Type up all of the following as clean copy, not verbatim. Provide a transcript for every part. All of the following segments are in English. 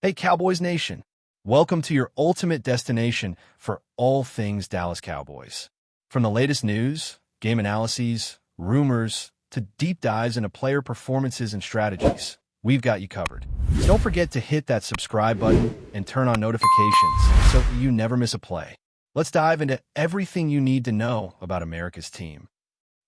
Hey, Cowboys Nation. Welcome to your ultimate destination for all things Dallas Cowboys. From the latest news, game analyses, rumors, to deep dives into player performances and strategies, we've got you covered. Don't forget to hit that subscribe button and turn on notifications so you never miss a play. Let's dive into everything you need to know about America's team.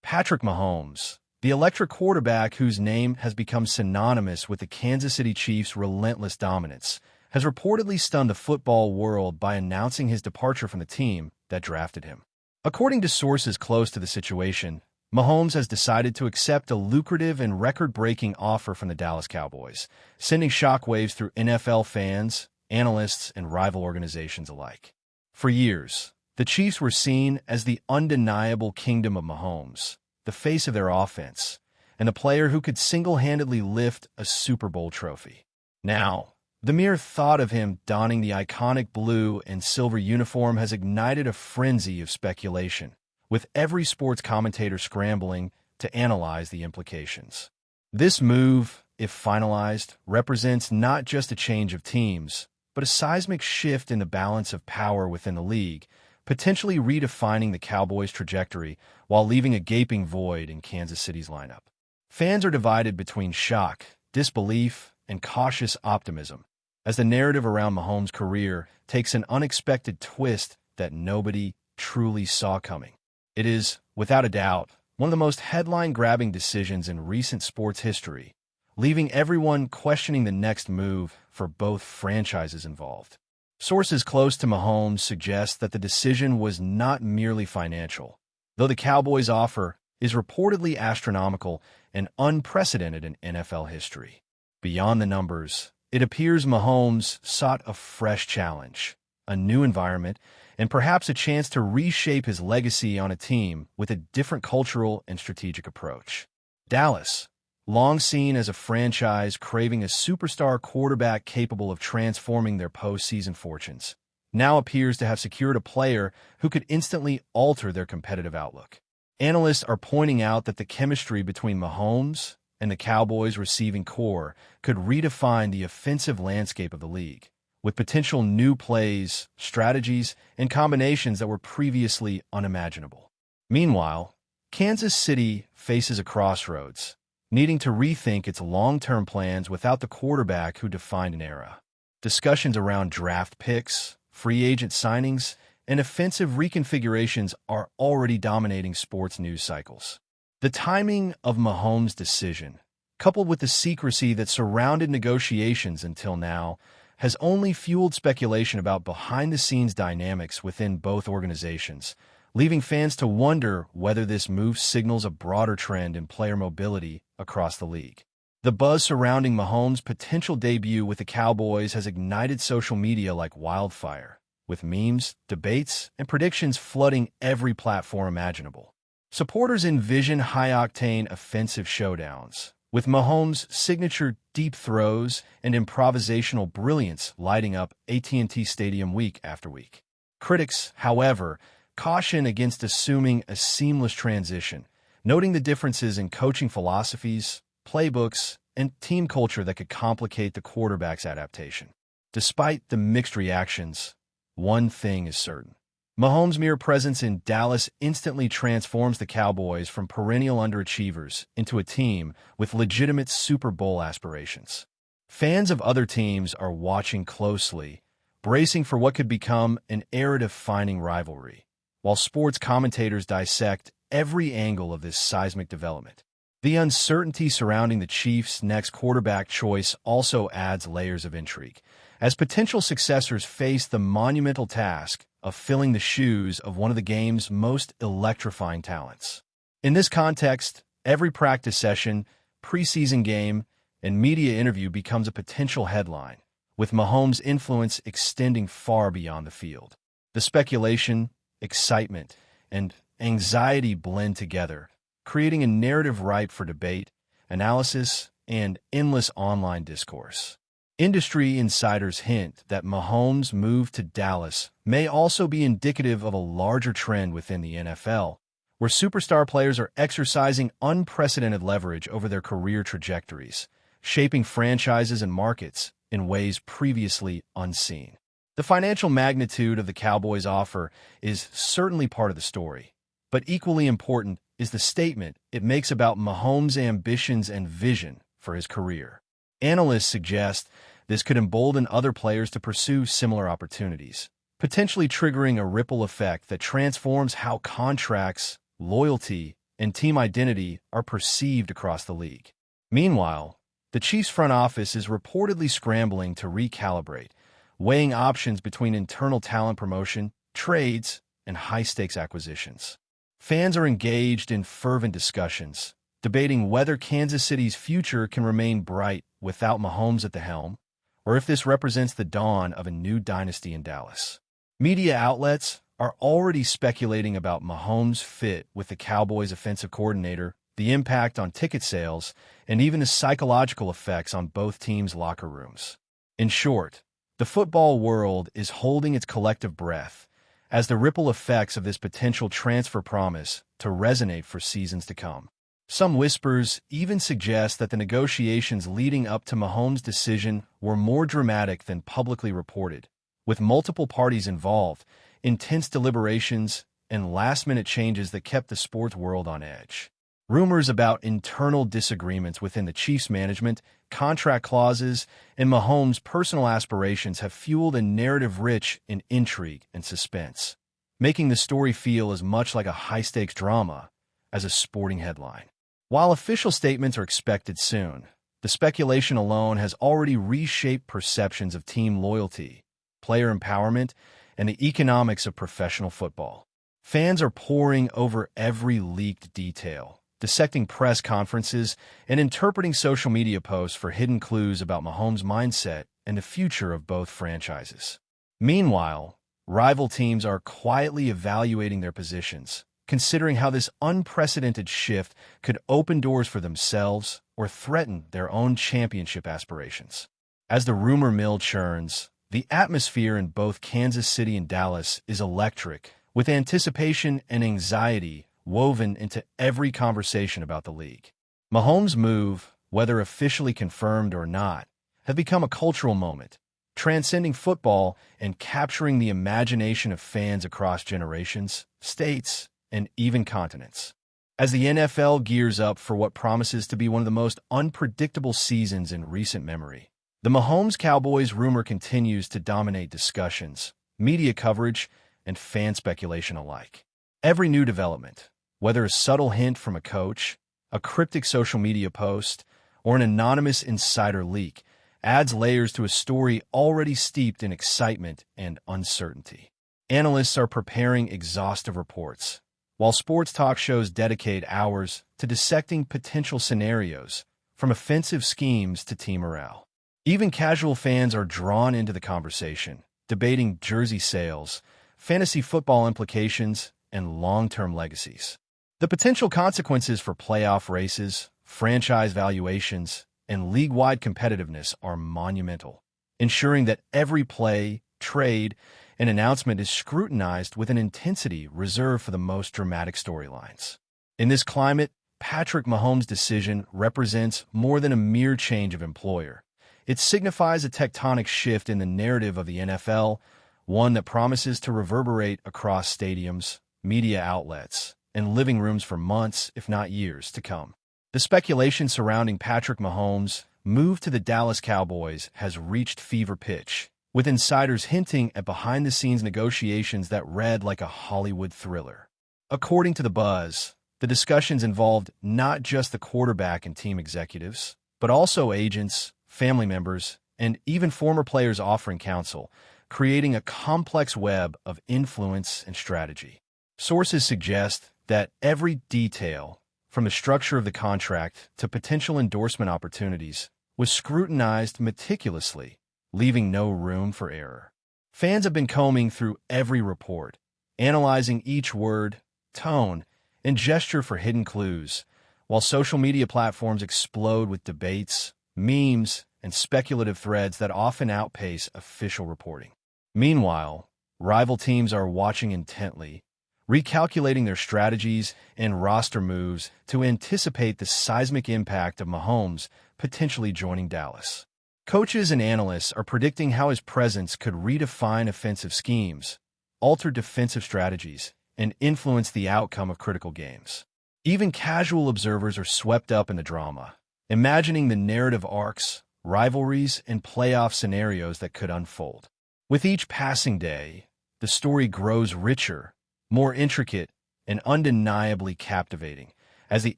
Patrick Mahomes, the electric quarterback whose name has become synonymous with the Kansas City Chiefs' relentless dominance, has reportedly stunned the football world by announcing his departure from the team that drafted him. According to sources close to the situation, Mahomes has decided to accept a lucrative and record-breaking offer from the Dallas Cowboys, sending shockwaves through NFL fans, analysts, and rival organizations alike. For years, the Chiefs were seen as the undeniable kingdom of Mahomes, the face of their offense, and the player who could single-handedly lift a Super Bowl trophy. Now, the mere thought of him donning the iconic blue and silver uniform has ignited a frenzy of speculation, with every sports commentator scrambling to analyze the implications. This move, if finalized, represents not just a change of teams, but a seismic shift in the balance of power within the league, potentially redefining the Cowboys' trajectory while leaving a gaping void in Kansas City's lineup. Fans are divided between shock, disbelief, and cautious optimism, as the narrative around Mahomes' career takes an unexpected twist that nobody truly saw coming. It is, without a doubt, one of the most headline-grabbing decisions in recent sports history, leaving everyone questioning the next move for both franchises involved. Sources close to Mahomes suggest that the decision was not merely financial, though the Cowboys' offer is reportedly astronomical and unprecedented in NFL history. Beyond the numbers, it appears Mahomes sought a fresh challenge, a new environment, and perhaps a chance to reshape his legacy on a team with a different cultural and strategic approach. Dallas, long seen as a franchise craving a superstar quarterback capable of transforming their postseason fortunes, now appears to have secured a player who could instantly alter their competitive outlook. Analysts are pointing out that the chemistry between Mahomes and the Cowboys' receiving core could redefine the offensive landscape of the league, with potential new plays, strategies, and combinations that were previously unimaginable. Meanwhile, Kansas City faces a crossroads, needing to rethink its long-term plans without the quarterback who defined an era. Discussions around draft picks, free agent signings, and offensive reconfigurations are already dominating sports news cycles. The timing of Mahomes' decision, coupled with the secrecy that surrounded negotiations until now, has only fueled speculation about behind-the-scenes dynamics within both organizations, leaving fans to wonder whether this move signals a broader trend in player mobility across the league. The buzz surrounding Mahomes' potential debut with the Cowboys has ignited social media like wildfire, with memes, debates, and predictions flooding every platform imaginable. Supporters envision high-octane offensive showdowns, with Mahomes' signature deep throws and improvisational brilliance lighting up AT&T Stadium week after week. Critics, however, caution against assuming a seamless transition, noting the differences in coaching philosophies, playbooks, and team culture that could complicate the quarterback's adaptation. Despite the mixed reactions, one thing is certain. Mahomes' mere presence in Dallas instantly transforms the Cowboys from perennial underachievers into a team with legitimate Super Bowl aspirations. Fans of other teams are watching closely, bracing for what could become an era-defining rivalry, while sports commentators dissect every angle of this seismic development. The uncertainty surrounding the Chiefs' next quarterback choice also adds layers of intrigue, as potential successors face the monumental task of filling the shoes of one of the game's most electrifying talents. In this context, every practice session, preseason game, and media interview becomes a potential headline, with Mahomes' influence extending far beyond the field. The speculation, excitement, and anxiety blend together, creating a narrative ripe for debate, analysis, and endless online discourse. Industry insiders hint that Mahomes' move to Dallas may also be indicative of a larger trend within the NFL, where superstar players are exercising unprecedented leverage over their career trajectories, shaping franchises and markets in ways previously unseen. The financial magnitude of the Cowboys' offer is certainly part of the story, but equally important is the statement it makes about Mahomes' ambitions and vision for his career. Analysts suggest this could embolden other players to pursue similar opportunities, potentially triggering a ripple effect that transforms how contracts, loyalty, and team identity are perceived across the league. Meanwhile, the Chiefs front office is reportedly scrambling to recalibrate, weighing options between internal talent promotion, trades, and high-stakes acquisitions. Fans are engaged in fervent discussions, debating whether Kansas City's future can remain bright without Mahomes at the helm, or if this represents the dawn of a new dynasty in Dallas. Media outlets are already speculating about Mahomes' fit with the Cowboys' offensive coordinator, the impact on ticket sales, and even the psychological effects on both teams' locker rooms. In short, the football world is holding its collective breath as the ripple effects of this potential transfer promise to resonate for seasons to come. Some whispers even suggest that the negotiations leading up to Mahomes' decision were more dramatic than publicly reported, with multiple parties involved, intense deliberations, and last-minute changes that kept the sports world on edge. Rumors about internal disagreements within the Chiefs management, contract clauses, and Mahomes' personal aspirations have fueled a narrative rich in intrigue and suspense, making the story feel as much like a high-stakes drama as a sporting headline. While official statements are expected soon, the speculation alone has already reshaped perceptions of team loyalty, player empowerment, and the economics of professional football. Fans are poring over every leaked detail, dissecting press conferences, and interpreting social media posts for hidden clues about Mahomes' mindset and the future of both franchises. Meanwhile, rival teams are quietly evaluating their positions, considering how this unprecedented shift could open doors for themselves or threaten their own championship aspirations. As the rumor mill churns, the atmosphere in both Kansas City and Dallas is electric, with anticipation and anxiety woven into every conversation about the league. Mahomes' move, whether officially confirmed or not, have become a cultural moment, transcending football and capturing the imagination of fans across generations, states, and even continents. As the NFL gears up for what promises to be one of the most unpredictable seasons in recent memory, the Mahomes Cowboys rumor continues to dominate discussions, media coverage, and fan speculation alike. Every new development, whether a subtle hint from a coach, a cryptic social media post, or an anonymous insider leak, adds layers to a story already steeped in excitement and uncertainty. Analysts are preparing exhaustive reports, while sports talk shows dedicate hours to dissecting potential scenarios, from offensive schemes to team morale. Even casual fans are drawn into the conversation, debating jersey sales, fantasy football implications, and long-term legacies. The potential consequences for playoff races, franchise valuations, and league-wide competitiveness are monumental, ensuring that every play, trade, and announcement is scrutinized with an intensity reserved for the most dramatic storylines. In this climate, Patrick Mahomes' decision represents more than a mere change of employer. It signifies a tectonic shift in the narrative of the NFL, one that promises to reverberate across stadiums, media outlets, and living rooms for months, if not years, to come. The speculation surrounding Patrick Mahomes' move to the Dallas Cowboys has reached fever pitch, with insiders hinting at behind-the-scenes negotiations that read like a Hollywood thriller. According to The Buzz, the discussions involved not just the quarterback and team executives, but also agents, family members, and even former players offering counsel, creating a complex web of influence and strategy. Sources suggest that every detail, from the structure of the contract to potential endorsement opportunities, was scrutinized meticulously, leaving no room for error. Fans have been combing through every report, analyzing each word, tone, and gesture for hidden clues, while social media platforms explode with debates, memes, and speculative threads that often outpace official reporting. Meanwhile, rival teams are watching intently, recalculating their strategies and roster moves to anticipate the seismic impact of Mahomes potentially joining Dallas. Coaches and analysts are predicting how his presence could redefine offensive schemes, alter defensive strategies, and influence the outcome of critical games. Even casual observers are swept up in the drama, imagining the narrative arcs, rivalries, and playoff scenarios that could unfold. With each passing day, the story grows richer, more intricate, and undeniably captivating, as the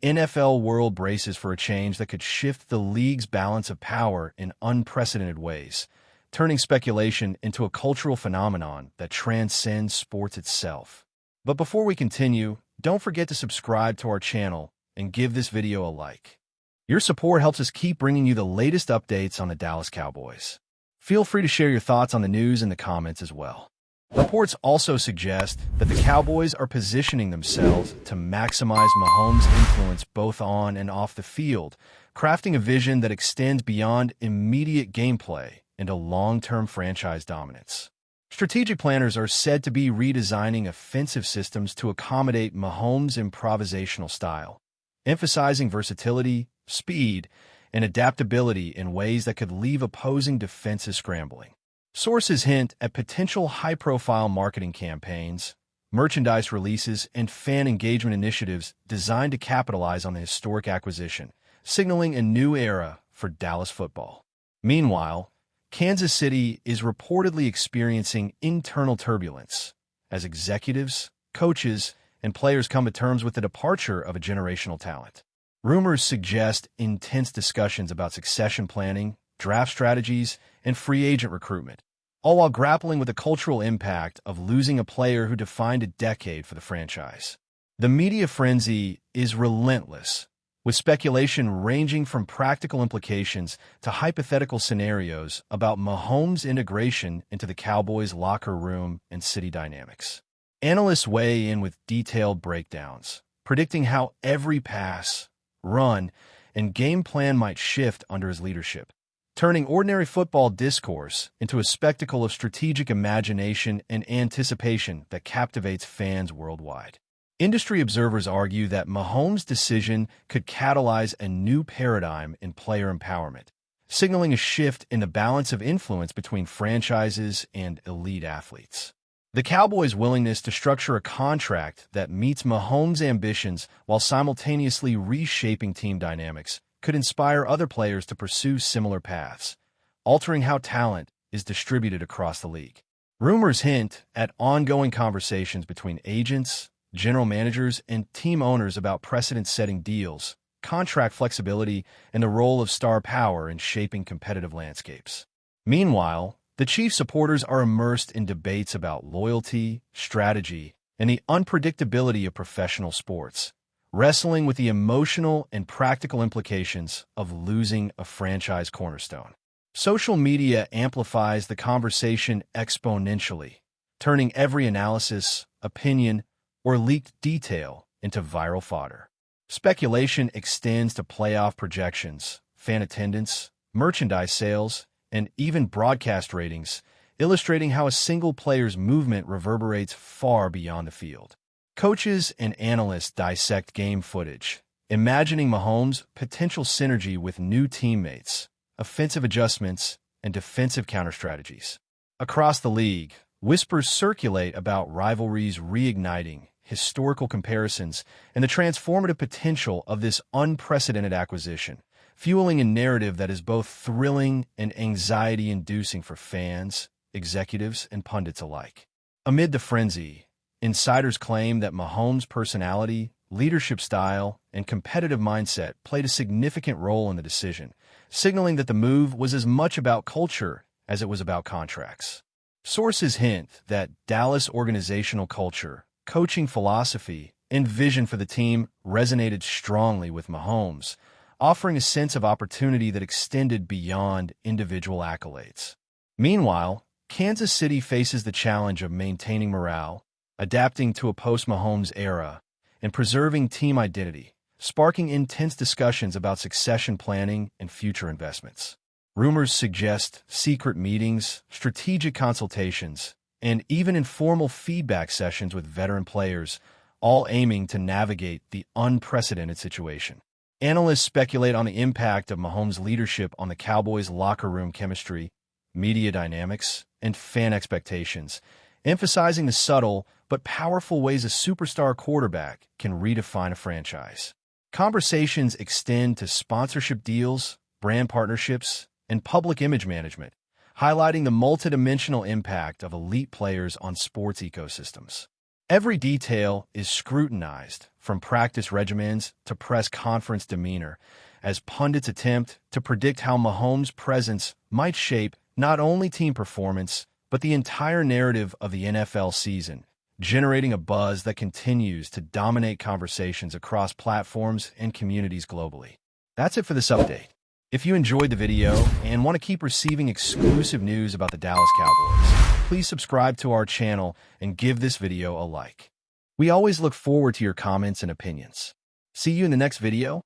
NFL world braces for a change that could shift the league's balance of power in unprecedented ways, turning speculation into a cultural phenomenon that transcends sports itself. But before we continue, don't forget to subscribe to our channel and give this video a like. Your support helps us keep bringing you the latest updates on the Dallas Cowboys. Feel free to share your thoughts on the news in the comments as well. Reports also suggest that the Cowboys are positioning themselves to maximize Mahomes' influence both on and off the field, crafting a vision that extends beyond immediate gameplay into long-term franchise dominance. Strategic planners are said to be redesigning offensive systems to accommodate Mahomes' improvisational style, emphasizing versatility, speed, and adaptability in ways that could leave opposing defenses scrambling. Sources hint at potential high-profile marketing campaigns, merchandise releases, and fan engagement initiatives designed to capitalize on the historic acquisition, signaling a new era for Dallas football. Meanwhile, Kansas City is reportedly experiencing internal turbulence as executives, coaches, and players come to terms with the departure of a generational talent. Rumors suggest intense discussions about succession planning, draft strategies, and free agent recruitment, all while grappling with the cultural impact of losing a player who defined a decade for the franchise. The media frenzy is relentless, with speculation ranging from practical implications to hypothetical scenarios about Mahomes' integration into the Cowboys' locker room and city dynamics. Analysts weigh in with detailed breakdowns, predicting how every pass, run, and game plan might shift under his leadership, turning ordinary football discourse into a spectacle of strategic imagination and anticipation that captivates fans worldwide. Industry observers argue that Mahomes' decision could catalyze a new paradigm in player empowerment, signaling a shift in the balance of influence between franchises and elite athletes. The Cowboys' willingness to structure a contract that meets Mahomes' ambitions while simultaneously reshaping team dynamics could inspire other players to pursue similar paths, altering how talent is distributed across the league. Rumors hint at ongoing conversations between agents, general managers, and team owners about precedent-setting deals, contract flexibility, and the role of star power in shaping competitive landscapes. Meanwhile, the Chiefs supporters are immersed in debates about loyalty, strategy, and the unpredictability of professional sports, wrestling with the emotional and practical implications of losing a franchise cornerstone. Social media amplifies the conversation exponentially, turning every analysis, opinion, or leaked detail into viral fodder. Speculation extends to playoff projections, fan attendance, merchandise sales, and even broadcast ratings, illustrating how a single player's movement reverberates far beyond the field. Coaches and analysts dissect game footage, imagining Mahomes' potential synergy with new teammates, offensive adjustments, and defensive counter-strategies. Across the league, whispers circulate about rivalries reigniting, historical comparisons, and the transformative potential of this unprecedented acquisition, fueling a narrative that is both thrilling and anxiety-inducing for fans, executives, and pundits alike. Amid the frenzy, insiders claim that Mahomes' personality, leadership style, and competitive mindset played a significant role in the decision, signaling that the move was as much about culture as it was about contracts. Sources hint that Dallas' organizational culture, coaching philosophy, and vision for the team resonated strongly with Mahomes, offering a sense of opportunity that extended beyond individual accolades. Meanwhile, Kansas City faces the challenge of maintaining morale, adapting to a post-Mahomes era, and preserving team identity, sparking intense discussions about succession planning and future investments. Rumors suggest secret meetings, strategic consultations, and even informal feedback sessions with veteran players, all aiming to navigate the unprecedented situation. Analysts speculate on the impact of Mahomes' leadership on the Cowboys' locker room chemistry, media dynamics, and fan expectations, emphasizing the subtle but powerful ways a superstar quarterback can redefine a franchise. Conversations extend to sponsorship deals, brand partnerships, and public image management, highlighting the multidimensional impact of elite players on sports ecosystems. Every detail is scrutinized, from practice regimens to press conference demeanor, as pundits attempt to predict how Mahomes' presence might shape not only team performance, but the entire narrative of the NFL season, generating a buzz that continues to dominate conversations across platforms and communities globally. That's it for this update. If you enjoyed the video and want to keep receiving exclusive news about the Dallas Cowboys, please subscribe to our channel and give this video a like. We always look forward to your comments and opinions. See you in the next video.